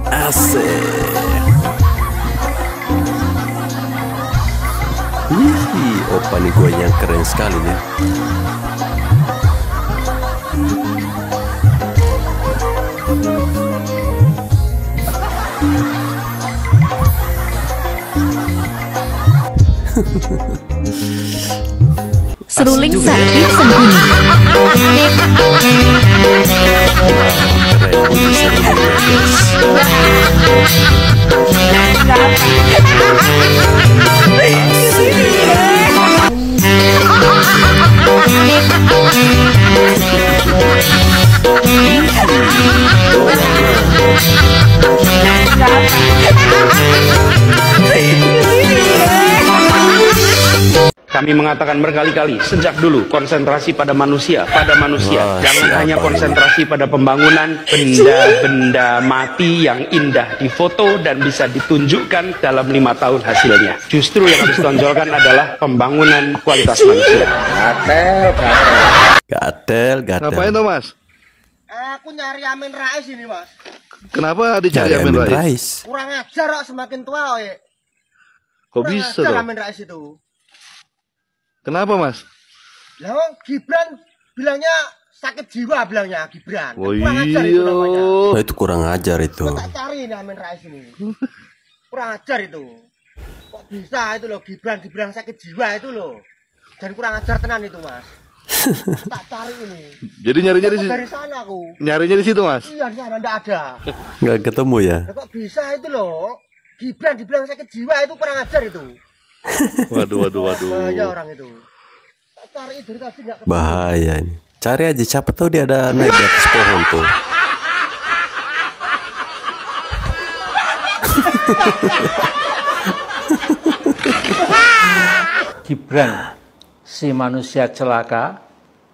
Asik. Wih, opa nih gue yang keren sekali nih. Seruling sakit sembunyi. Kami mengatakan berkali-kali sejak dulu konsentrasi pada manusia, jangan hanya konsentrasi pada pembangunan benda-benda mati yang indah difoto dan bisa ditunjukkan dalam 5 tahun hasilnya. Justru yang harus ditonjolkan adalah pembangunan kualitas manusia. Gatel. Ngapain tuh, Mas? Aku nyari Amin Rais ini, Mas. Kenapa dicari Amin Rais? Kurang ajar kok, semakin tua ya. Kok bisa tuh? Amin Rais itu. Kenapa, Mas? Lah Gibran bilangnya sakit jiwa, bilangnya Gibran. Oh kurang ajar itu namanya. Oh, itu kurang ajar itu. Tak cari ini Amin Rais ini. Kurang ajar itu. Kok bisa itu loh Gibran sakit jiwa itu loh. Dan kurang ajar tenan itu, Mas. Tak cari ini. Jadi nyarinya di situ. Dari sana aku. Nyarinya di situ, Mas. Iya, di sana enggak ada. Nggak ketemu ya? Nah, kok bisa itu loh? Gibran dibilang sakit jiwa itu kurang ajar itu. Waduh. Bahaya orang itu. Tak cari dari tadi enggak ketemu. Bahaya ini. Cari aja, siapa tahu dia ada naik di atas pohon tuh. Gibran, si manusia celaka.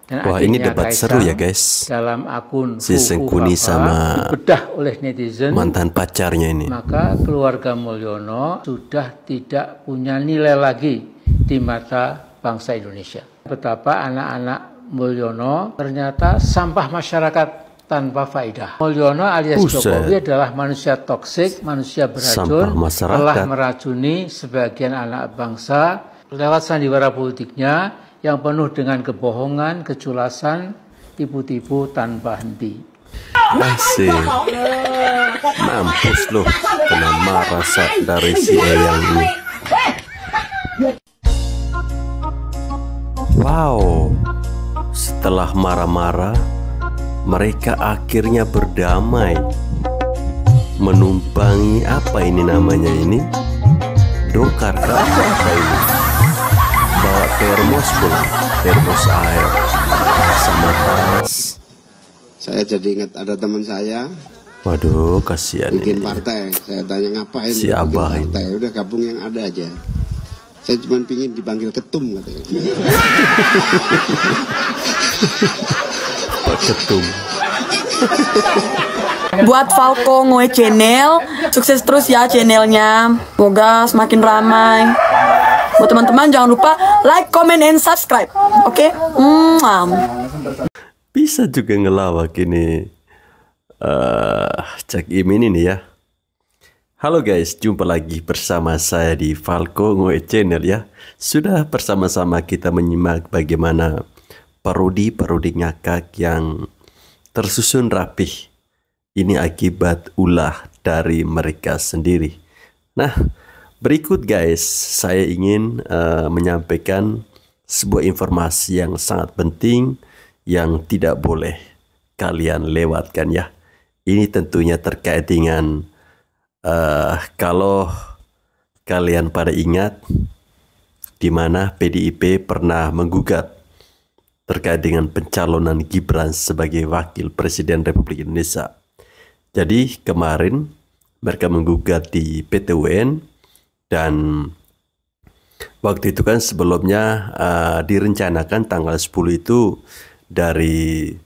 Dan wah, ini debat seru ya guys. Dalam akun si Sengkuni sama dibedah oleh netizen mantan pacarnya ini. Maka keluarga Mulyono sudah tidak punya nilai lagi di mata bangsa Indonesia. Betapa anak-anak Mulyono ternyata sampah masyarakat tanpa faedah. Mulyono alias Jokowi adalah manusia toksik, manusia beracun, telah meracuni sebagian anak bangsa lewat sandiwara politiknya yang penuh dengan kebohongan, keculasan, tipu-tipu tanpa henti. Asik. Mampus loh, kena marah dari si Eyang ini. Wow, setelah marah-marah, mereka akhirnya berdamai. Menumpangi apa ini namanya ini? Dokar apa ini? Bawa termos pulang, termos air sama tas. Saya jadi ingat ada teman saya. Waduh, kasihan bikin ini. Partai. Saya tanya ngapain? Si Abah partai. Udah gabung yang ada aja. Saya cuma pingin dipanggil ketum katanya. Pak Ketum. Buat Falco Ngoe Channel, sukses terus ya channelnya. Semoga semakin ramai. Buat teman-teman jangan lupa like, comment, and subscribe. Oke? Bisa juga ngelawak ini Cak Imin ini ya. Halo guys, jumpa lagi bersama saya di Falco Ngoe Channel ya. Sudah bersama-sama kita menyimak bagaimana parodi-parodi ngakak yang tersusun rapih. Ini akibat ulah dari mereka sendiri. Nah, berikut guys, saya ingin menyampaikan sebuah informasi yang sangat penting yang tidak boleh kalian lewatkan ya. Ini tentunya terkait dengan kalau kalian pada ingat di mana PDIP pernah menggugat terkait dengan pencalonan Gibran sebagai wakil presiden Republik Indonesia. Jadi kemarin mereka menggugat di PT UN. Dan waktu itu kan sebelumnya direncanakan tanggal 10 itu dari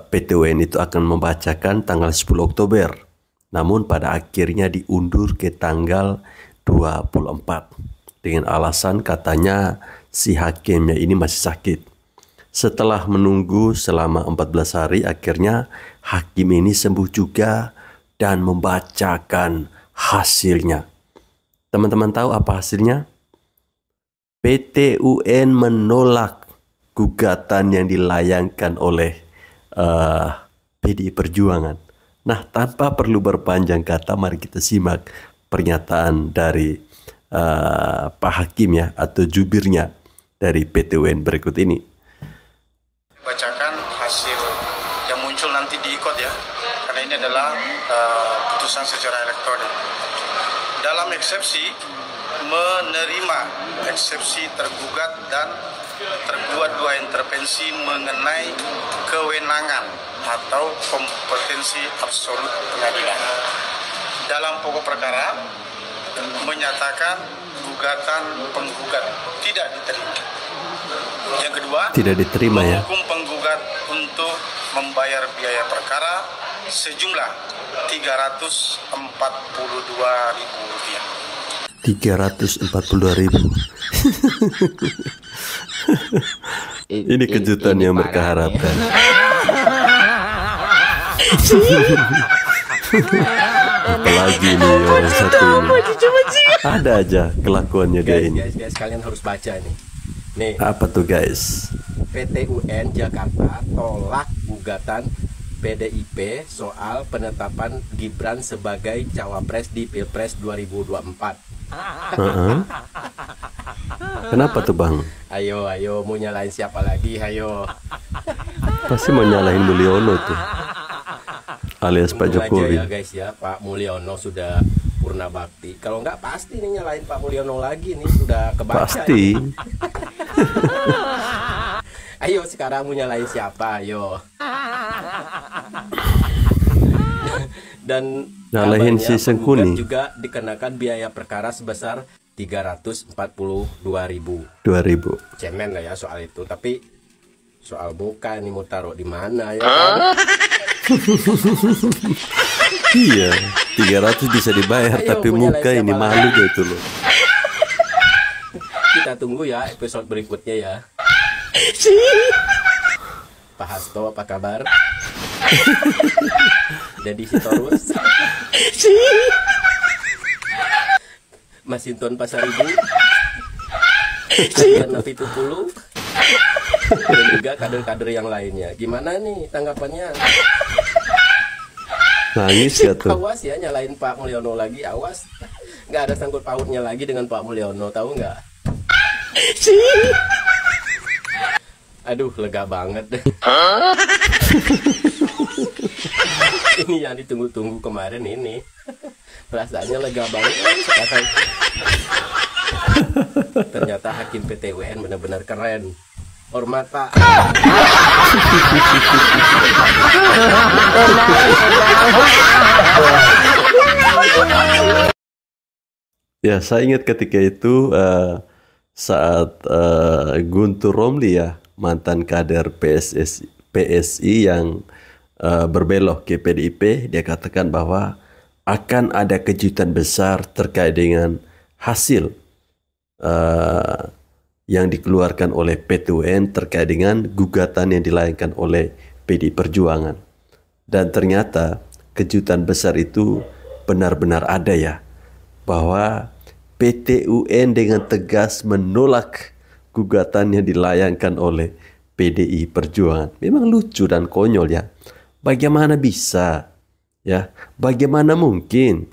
PT UN itu akan membacakan tanggal 10 Oktober. Namun pada akhirnya diundur ke tanggal 24. Dengan alasan katanya si hakimnya ini masih sakit. Setelah menunggu selama 14 hari, akhirnya hakim ini sembuh juga dan membacakan hasilnya. Teman-teman tahu apa hasilnya? PT UN menolak gugatan yang dilayangkan oleh PDI Perjuangan. Nah, tanpa perlu berpanjang kata, mari kita simak pernyataan dari Pak Hakim ya, atau jubirnya dari PT UN berikut ini. Bacakan hasil yang muncul nanti di ICOT ya, karena ini adalah putusan secara elektronik. Dalam eksepsi, menerima eksepsi tergugat dan terbuat dua intervensi mengenai kewenangan atau kompetensi absolut pengadilan. Dalam pokok perkara, menyatakan gugatan penggugat tidak diterima. Yang kedua, tidak diterima ya. Menghukum penggugat untuk membayar biaya perkara sejumlah Rp342.000. 342.000. Ini kejutan yang mereka harapkan. Apalagi ini yang satu ini. Ada aja kelakuannya dia ini. Guys, kalian harus baca nih. Nih. Apa tuh guys? PT UN Jakarta tolak gugatan PDIP soal penetapan Gibran sebagai cawapres di Pilpres 2024. Kenapa tuh Bang? Ayo mau nyalain siapa lagi? Ayo. Pasti mau nyalain Mulyono tuh, alias Pak Jokowi. Ya guys ya, Pak Mulyono sudah purna bakti. Kalau nggak pasti nih nyalain Pak Mulyono lagi nih, sudah kebaca. Pasti. Ayo sekarang mau nyalain siapa? Ayo. Dan nyalahin si Sengkuni juga dikenakan biaya perkara sebesar 342.000. Cemen lah ya soal itu, tapi soal muka ini mau taruh di mana ya? Iya, 300 bisa dibayar. Ayo, tapi muka ini malu deh itu loh. Kita tunggu ya episode berikutnya ya. Pak Hasto apa kabar? Dedi Sitorus, Masinton Pasaribu, Nafi Tupulu, dan juga kader-kader yang lainnya. Gimana nih tanggapannya? Nangis ya tuh. Awas ya nyalain Pak Mulyono lagi, awas. Nggak ada sangkut pautnya lagi dengan Pak Mulyono, tahu nggak? Aduh, lega banget deh. Ini yang ditunggu-tunggu kemarin ini. Perasaannya lega banget sekarang. Ternyata hakim PT UN benar-benar keren. Hormat Pak. Ya, saya ingat ketika itu saat Guntur Romli ya, mantan kader PSI yang berbelok ke PDIP, dia katakan bahwa akan ada kejutan besar terkait dengan hasil yang dikeluarkan oleh PT UN terkait dengan gugatan yang dilayangkan oleh PDI Perjuangan. Dan ternyata kejutan besar itu benar-benar ada ya, bahwa PT UN dengan tegas menolak gugatan yang dilayangkan oleh PDI Perjuangan. Memang lucu dan konyol ya. Bagaimana bisa ya? Bagaimana mungkin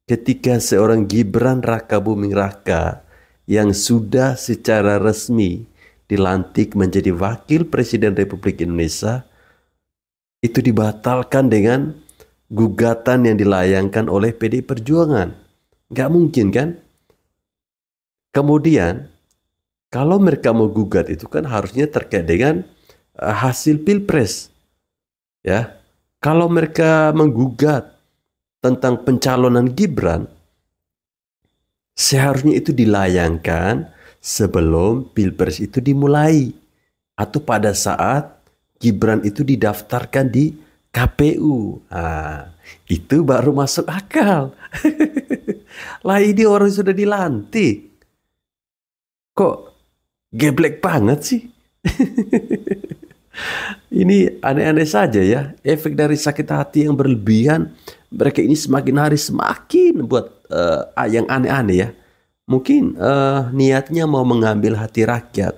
ketika seorang Gibran Rakabuming Raka yang sudah secara resmi dilantik menjadi Wakil Presiden Republik Indonesia itu dibatalkan dengan gugatan yang dilayangkan oleh PDI Perjuangan? Nggak mungkin kan? Kemudian kalau mereka mau gugat itu kan harusnya terkait dengan hasil Pilpres. Ya, kalau mereka menggugat tentang pencalonan Gibran, seharusnya itu dilayangkan sebelum Pilpres itu dimulai atau pada saat Gibran itu didaftarkan di KPU. Nah, itu baru masuk akal. Lah ini orang sudah dilantik. Kok geblek banget sih Ini aneh-aneh saja ya. Efek dari sakit hati yang berlebihan, mereka ini semakin hari semakin buat yang aneh-aneh ya. Mungkin niatnya mau mengambil hati rakyat,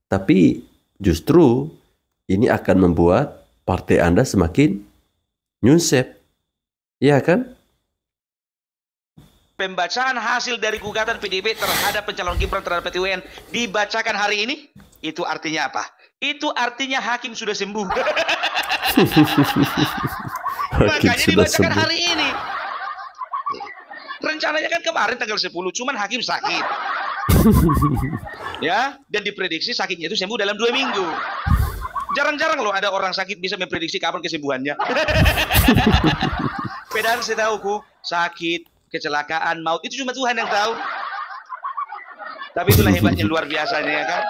tapi justru ini akan membuat partai Anda semakin nyunsep. Iya kan? Pembacaan hasil dari gugatan PDIP terhadap pencalon Gibran terhadap PT UN dibacakan hari ini, itu artinya apa? Itu artinya hakim sudah sembuh. Makanya dibacakan hari ini. Rencananya kan kemarin tanggal 10, cuman hakim sakit. Ya, dan diprediksi sakitnya itu sembuh dalam 2 minggu. Jarang-jarang loh ada orang sakit bisa memprediksi kapan kesembuhannya. Padahal setahuku sakit, kecelakaan, maut itu cuma Tuhan yang tahu. Tapi itulah hebatnya luar biasanya ya kan.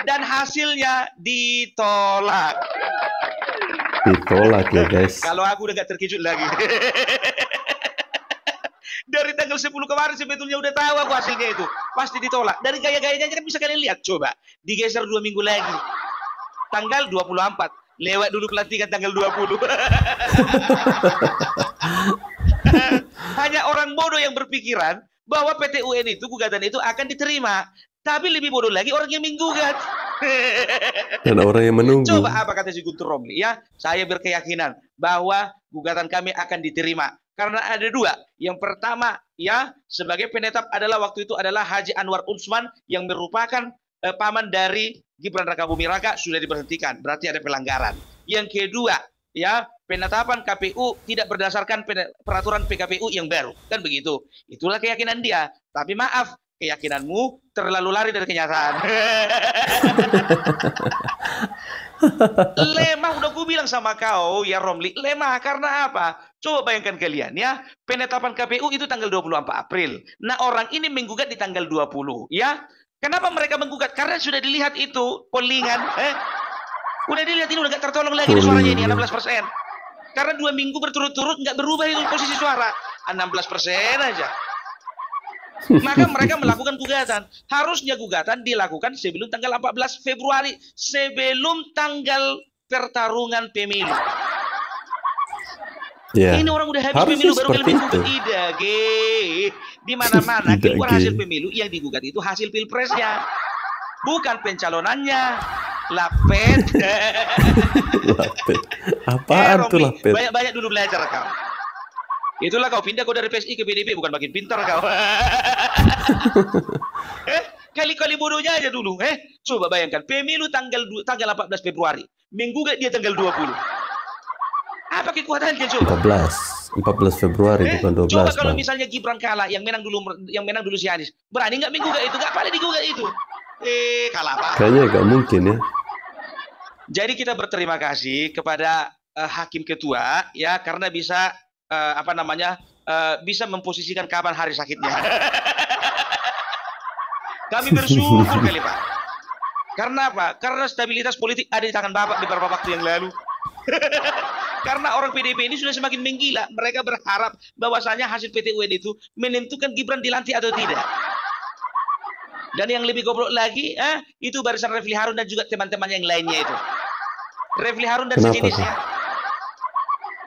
Dan hasilnya ditolak. Ditolak ya guys. Kalau aku udah gak terkejut lagi. Dari tanggal 10 kemarin sebetulnya udah tahu aku hasilnya itu. Pasti ditolak. Dari gaya-gayanya kan bisa kalian lihat. Coba digeser 2 minggu lagi. Tanggal 24. Lewat dulu pelantikan tanggal 20. Hanya orang bodoh yang berpikiran bahwa PT UN itu, gugatan itu akan diterima. Tapi lebih bodoh lagi orang yang menggugat. Dan orang yang menunggu. Coba apa kata si Guntur Romli ya? Saya berkeyakinan bahwa gugatan kami akan diterima. Karena ada 2. Yang pertama ya, sebagai penetap adalah waktu itu adalah Haji Anwar Usman yang merupakan paman dari Gibran Rakabuming Raka sudah diberhentikan. Berarti ada pelanggaran. Yang kedua ya, penetapan KPU tidak berdasarkan peraturan PKPU yang baru. Kan begitu. Itulah keyakinan dia. Tapi maaf, keyakinanmu terlalu lari dari kenyataan. Lemah, udah gue bilang sama kau ya Romli, lemah karena apa? Coba bayangkan kalian ya, penetapan KPU itu tanggal 24 April. Nah orang ini menggugat di tanggal 20 ya. Kenapa mereka menggugat? Karena sudah dilihat itu pollingan. Udah dilihat ini udah gak tertolong lagi suaranya ini 16%. Karena 2 minggu berturut-turut nggak berubah itu posisi suara 16% aja. Maka mereka melakukan gugatan. Harusnya gugatan dilakukan sebelum tanggal 14 Februari, sebelum tanggal pertarungan pemilu. Ya, ini orang udah habis pemilu baru kalian menggugat. Tidak, di mana-mana keluar hasil pemilu yang digugat itu hasil pilpresnya, bukan pencalonannya. Lapet. Lapet. Apaan tuh lapet? Banyak-banyak dulu belajar kau. Itulah kau pindah kau dari PSI ke PDIP, bukan makin pintar kau. Kali-kali bodohnya aja dulu. Coba bayangkan pemilu tanggal 14 Februari, menggugat dia tanggal 20. Apa kekuatannya coba? 14 Februari bukan 12. Coba kalau misalnya Gibran kalah, yang menang dulu si Anies, berani nggak menggugat itu? Nggak boleh digugat itu. Kalah apa? Kayaknya nggak mungkin ya. Jadi kita berterima kasih kepada hakim ketua ya, karena bisa bisa memposisikan kapan hari sakitnya. Kami bersyukur kali Pak. Karena apa? Karena stabilitas politik ada di tangan Bapak beberapa waktu yang lalu. Karena orang PDIP ini sudah semakin menggila. Mereka berharap bahwasanya hasil PT UN itu menentukan Gibran dilantik atau tidak. Dan yang lebih goblok lagi, itu barisan Refli Harun dan juga teman-teman yang lainnya itu. Refli Harun dan sejenisnya.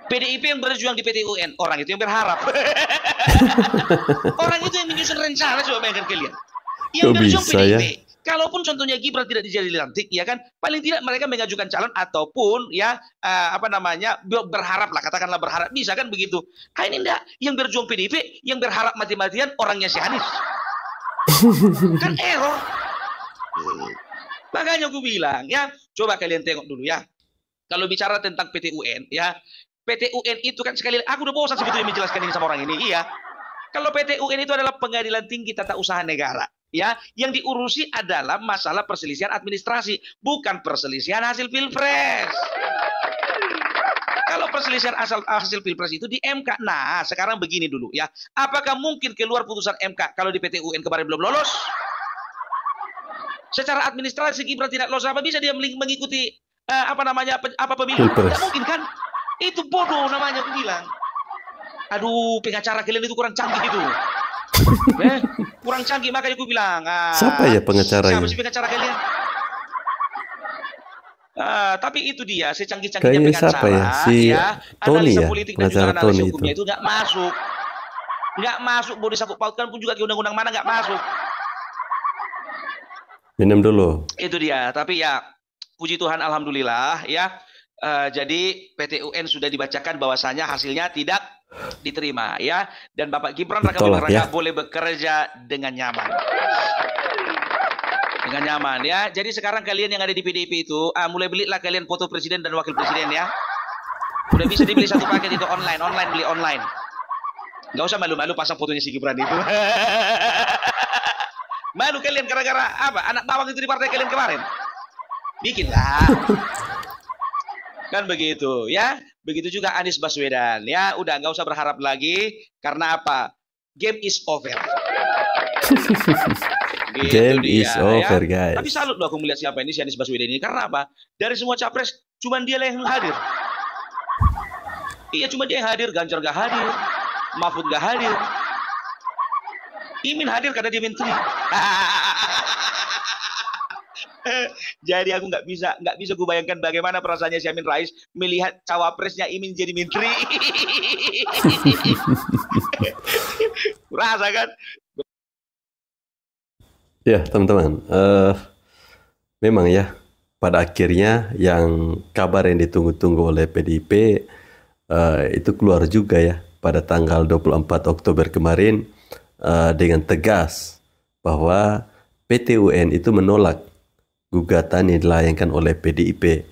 PDIP yang berjuang di PT UN, orang itu yang berharap. Orang itu yang menyusun rencana, coba bayangkan kalian. Yang berjuang PDIP. Ya? Kalaupun contohnya Gibran tidak jadi dilantik, ya kan, paling tidak mereka mengajukan calon ataupun ya berharap lah, katakanlah berharap, bisa kan begitu. Ini enggak, yang berjuang PDIP, yang berharap mati-matian orangnya si Anies. Kan error. Makanya aku bilang ya, coba kalian tengok dulu ya. Kalau bicara tentang PT UN ya, PT UN itu kan sekali aku udah bosan sebetulnya menjelaskan ini sama orang ini. Iya. Kalau PT UN itu adalah Pengadilan Tinggi Tata Usaha Negara, ya, yang diurusi adalah masalah perselisihan administrasi, bukan perselisihan hasil Pilpres. Kalau perselisihan hasil Pilpres itu di MK. Nah, sekarang begini dulu ya. Apakah mungkin keluar putusan MK kalau di PT UN kemarin belum lolos? Secara administrasi Gibran tidak lolos, apa bisa dia mengikuti pemilu? Tidak mungkin kan? Itu bodoh namanya aku bilang. Aduh, pengacara kalian itu kurang canggih itu. Kurang canggih makanya aku bilang. Siapa ya pengacaranya? Siapa sih pengacara kalian? Tapi itu dia secanggih-canggihnya Kayaknya pengacara siapa ya? Si Tony analisa ya, politik dan juga pengacara analisa Tony hukumnya itu. itu nggak masuk boleh disangkut pautkan pun juga ke undang-undang mana nggak masuk. Minum dulu. Itu dia. Tapi ya puji Tuhan alhamdulillah ya. Jadi PT UN sudah dibacakan bahwasanya hasilnya tidak diterima ya, dan Bapak Gibran Raka ya. boleh bekerja dengan nyaman. Dengan nyaman ya. Jadi sekarang kalian yang ada di PDIP itu mulai belilah kalian foto presiden dan wakil presiden ya. Udah bisa dibeli satu paket itu online beli online. Nggak usah malu-malu pasang fotonya si Gibran itu. Malu kalian gara-gara apa? Anak bawang itu di partai kalian kemarin. Bikinlah. Kan begitu ya. Begitu juga Anies Baswedan ya. Udah nggak usah berharap lagi karena apa? Game is over. Gitu Game dia, is over, guys. Tapi salut loh aku melihat siapa ini si Anies Baswedan ini. Karena apa? Dari semua capres cuman dia yang hadir. Iya cuma dia yang hadir. Ganjar gak hadir, Mahfud gak hadir, Imin hadir karena dia menteri. Jadi aku nggak bisa gue bayangkan bagaimana perasaannya si Amin Rais melihat cawapresnya Imin jadi menteri. Rasa kan? Ya teman-teman, memang ya pada akhirnya yang kabar yang ditunggu-tunggu oleh PDIP itu keluar juga ya pada tanggal 24 Oktober kemarin dengan tegas bahwa PT UN itu menolak gugatan yang dilayangkan oleh PDIP.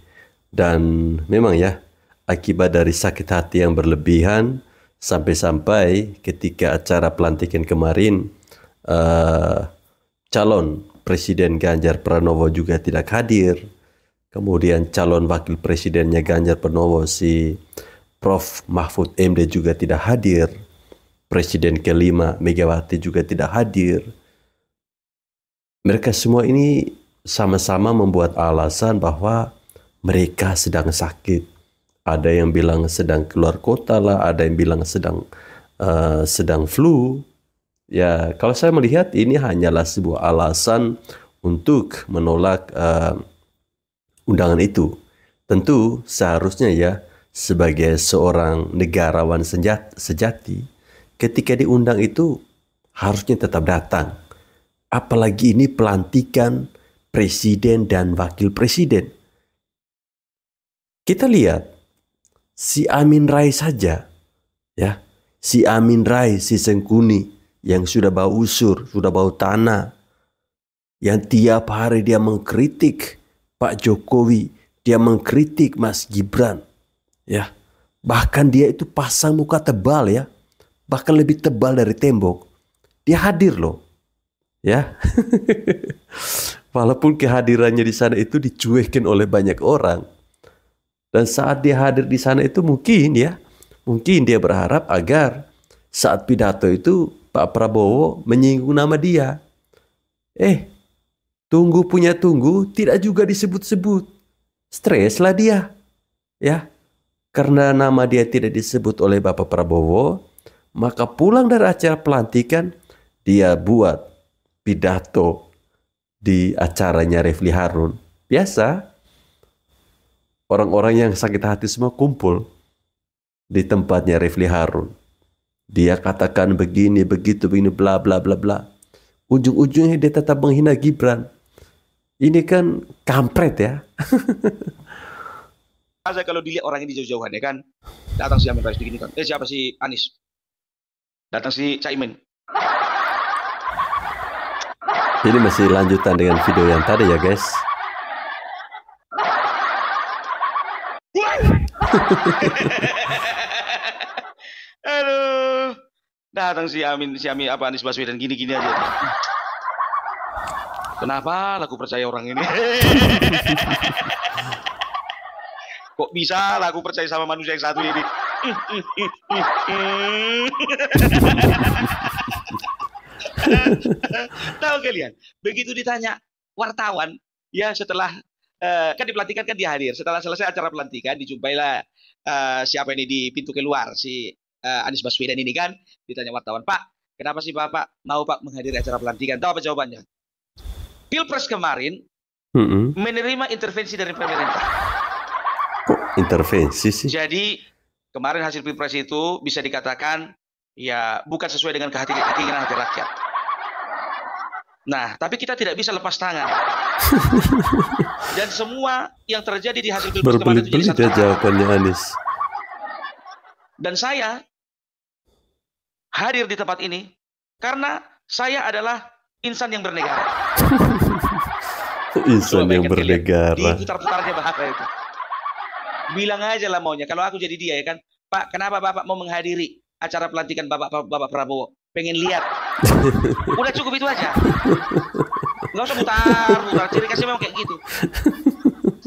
Dan memang ya akibat dari sakit hati yang berlebihan sampai-sampai ketika acara pelantikan kemarin calon Presiden Ganjar Pranowo juga tidak hadir. Kemudian calon wakil presidennya Ganjar Pranowo si Prof. Mahfud MD juga tidak hadir. Presiden kelima Megawati juga tidak hadir. Mereka semua ini sama-sama membuat alasan bahwa mereka sedang sakit. Ada yang bilang sedang keluar kota lah, ada yang bilang sedang flu. Ya, kalau saya melihat ini hanyalah sebuah alasan untuk menolak undangan itu. Tentu seharusnya ya sebagai seorang negarawan sejati, ketika diundang itu harusnya tetap datang. Apalagi ini pelantikan presiden dan wakil presiden. Kita lihat si Amin Rais saja, ya, si Amin Rais, si Sengkuni yang sudah bau usur, sudah bau tanah, yang tiap hari dia mengkritik Pak Jokowi, dia mengkritik Mas Gibran, ya, bahkan dia itu pasang muka tebal ya, bahkan lebih tebal dari tembok, dia hadir loh, ya. Walaupun kehadirannya di sana itu dicuekin oleh banyak orang, dan saat dia hadir di sana itu mungkin dia berharap agar saat pidato itu Pak Prabowo menyinggung nama dia. Tunggu tidak juga disebut-sebut. Stres lah dia. Ya. Karena nama dia tidak disebut oleh Bapak Prabowo, maka pulang dari acara pelantikan dia buat pidato di acaranya Refli Harun. Biasa orang-orang yang sakit hati semua kumpul di tempatnya Refli Harun. Dia katakan begini, begitu, begini, bla bla bla bla. Ujung-ujungnya dia tetap menghina Gibran. Ini kan kampret ya. Kalau dilihat orang ini jauh-jauhan ya kan, datang si Amin Rais begini kan. Siapa si Anies? Datang si Caimin. Ini masih lanjutan dengan video yang tadi ya guys. Aduh, datang si Amin apa Anies Baswedan gini-gini aja. Kenapa aku percaya orang ini? Kok bisa lah aku percaya sama manusia yang satu ini? Tahu kalian, begitu ditanya wartawan, ya setelah kan dipelantikan kan dia hadir. Setelah selesai acara pelantikan, dijumpailah siapa ini di pintu keluar si Anies Baswedan ini kan, ditanya wartawan, Pak, kenapa sih Bapak mau Pak menghadiri acara pelantikan? Tahu apa jawabannya? Pilpres kemarin menerima intervensi dari pemerintah. Kok intervensi sih? Jadi kemarin hasil Pilpres itu bisa dikatakan ya bukan sesuai dengan keinginan hati rakyat. Nah, tapi kita tidak bisa lepas tangan. Dan semua yang terjadi di hasil Pilpres kemarin itu jadi satu hal. Jawabannya Anies. Dan saya hadir di tempat ini karena saya adalah insan yang bernegara. Insan yang bernegara. Diputar-putarnya bahasa itu. Bilang aja lah maunya. Kalau aku jadi dia ya kan, Pak, kenapa Bapak mau menghadiri acara pelantikan Bapak Prabowo? Pengen lihat. Udah cukup itu aja. Nggak usah mutar. Ciri khasnya memang kayak gitu.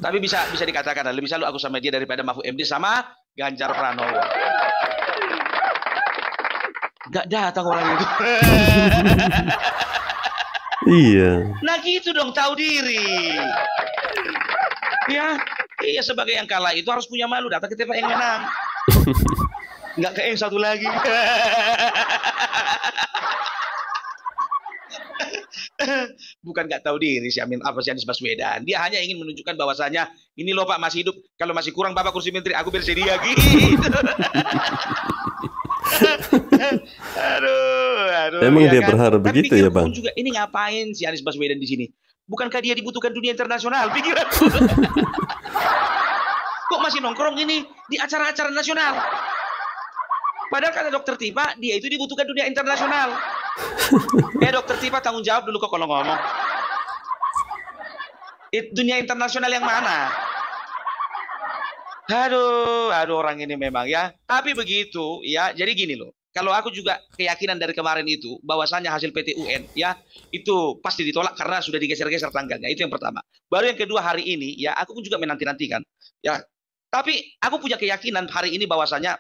Tapi bisa dikatakan lebih selalu aku sama dia daripada Mahfud MD sama Ganjar Pranowo. Gak datang orang itu. Iya. Nah gitu dong, tahu diri. Ya, iya sebagai yang kalah itu harus punya malu. Datang ke tempat yang menang. Nggak ke yang satu lagi. Bukan nggak tahu diri si Anies Baswedan. Dia hanya ingin menunjukkan bahwasanya ini loh Pak masih hidup. Kalau masih kurang Bapak kursi menteri, aku bersedia gitu. aduh. Emang ya dia kan? berharap Tapi begitu ya Bang? Juga, ini ngapain si Anies Baswedan di sini? Bukankah dia dibutuhkan dunia internasional? Pikiranku. Kok masih nongkrong ini di acara-acara nasional? Padahal kata Dokter Tipa, dia itu dibutuhkan dunia internasional. Dokter Tipa tanggung jawab dulu kok kalau ngomong. Dunia internasional yang mana? Aduh orang ini memang ya. Tapi begitu ya. Jadi gini loh. Kalau aku juga keyakinan dari kemarin itu bahwasannya hasil PT-UN ya itu pasti ditolak karena sudah digeser-geser tanggalnya. Itu yang pertama. Baru yang kedua hari ini ya aku pun juga menanti-nantikan ya. Tapi aku punya keyakinan hari ini bahwasannya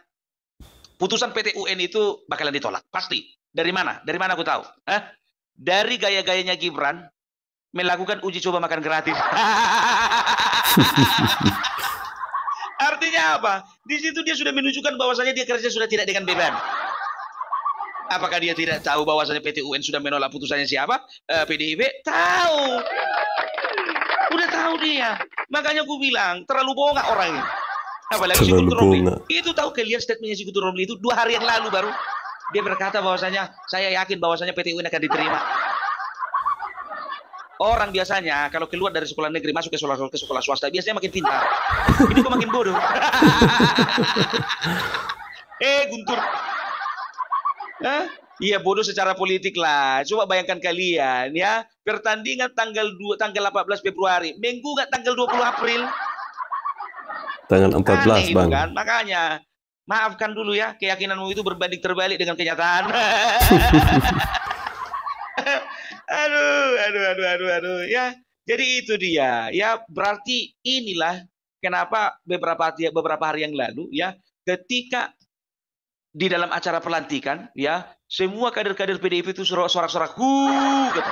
putusan PT-UN itu bakalan ditolak. Pasti. Dari mana? Dari mana aku tahu? Dari gaya-gayanya Gibran melakukan uji coba makan gratis. Artinya apa? Di situ dia sudah menunjukkan bahwasanya dia kerja sudah tidak dengan beban. Apakah dia tidak tahu bahwasanya PT-UN sudah menolak putusannya siapa? PDIP? Tahu. Udah tahu dia. Makanya aku bilang terlalu bohong orang ini. Apalagi si Guntur Romli. Itu tahu kalian statementnya si Guntur Romli itu 2 hari yang lalu baru. Dia berkata bahwasanya saya yakin bahwasanya PT-UN akan diterima. Orang biasanya kalau keluar dari sekolah negeri masuk ke sekolah swasta biasanya makin pintar. Ini kok makin bodoh. Guntur. Iya bodoh secara politik lah. Coba bayangkan kalian ya, pertandingan tanggal 18 Februari, minggu nggak tanggal 20 April. Tanggal 14 Bang. Kan? Makanya maafkan dulu ya, keyakinanmu itu berbanding terbalik dengan kenyataan. Aduh. Ya, jadi itu dia. Ya, berarti inilah kenapa beberapa hari yang lalu ya, ketika di dalam acara pelantikan ya, semua kader-kader PDIP itu sorak-sorak gitu.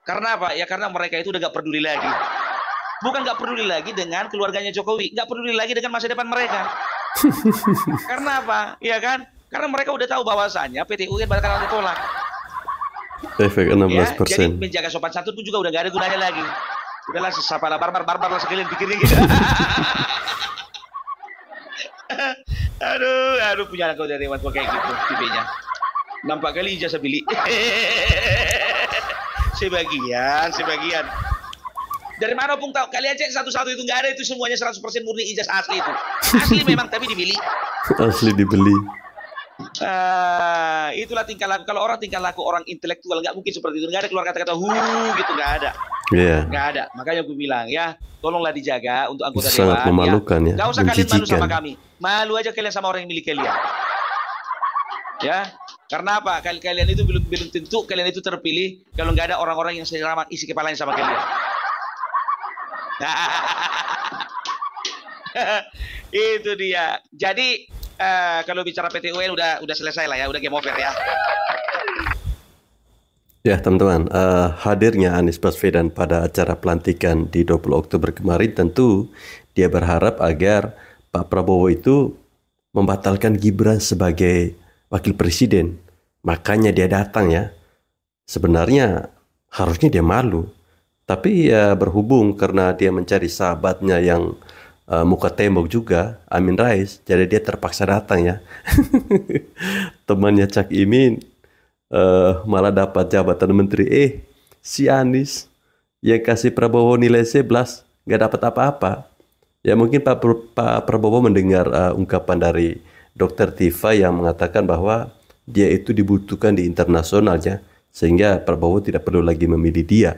Karena apa? Ya karena mereka itu udah gak peduli lagi. Bukan gak peduli lagi dengan keluarganya Jokowi, gak peduli lagi dengan masa depan mereka. Karena apa? Ya kan? Karena mereka udah tahu bahwasannya PT-UN bakal ditolak. Efek 16%. Ya, jadi menjaga sopan santun pun juga udah gak ada gunanya lagi. Udahlah sesapa lah barbar lah sekalian pikirin gitu. Aduh punya anak kau dari Dewan kok kayak gitu tipenya. Nampak kali ijazah beli. Sebagian. Dari mana pun tahu, kalian cek satu-satu itu nggak ada, itu semuanya 100% murni ijazah asli itu. Asli memang tapi dibeli. Asli dibeli. Itulah tingkah laku. Kalau orang tingkah laku orang intelektual nggak mungkin seperti itu. Nggak ada keluar kata-kata gitu, nggak ada. Nggak ada. Makanya gue bilang ya, tolonglah dijaga untuk anggota dewan. Sangat memalukan ya. Nggak usah kalian malu sama kami. Malu aja kalian sama orang yang milik kalian. Ya, karena apa? Kalian itu belum tentu kalian itu terpilih kalau nggak ada orang-orang yang seramah isi kepalanya sama kalian. Itu dia. Jadi kalau bicara PT-UN udah selesai lah ya, udah game over ya. Ya teman-teman, hadirnya Anies Baswedan pada acara pelantikan di 20 Oktober kemarin tentu dia berharap agar Pak Prabowo itu membatalkan Gibran sebagai wakil presiden. Makanya dia datang ya. Sebenarnya harusnya dia malu. Tapi ya berhubung karena dia mencari sahabatnya yang muka tembok juga, Amin Rais, jadi dia terpaksa datang ya. Temannya Cak Imin malah dapat jabatan menteri. Si Anies yang kasih Prabowo nilai 11 gak dapat apa-apa. Ya mungkin Pak Prabowo mendengar ungkapan dari Dr. Tifa yang mengatakan bahwa dia itu dibutuhkan di internasionalnya, sehingga Prabowo tidak perlu lagi memilih dia.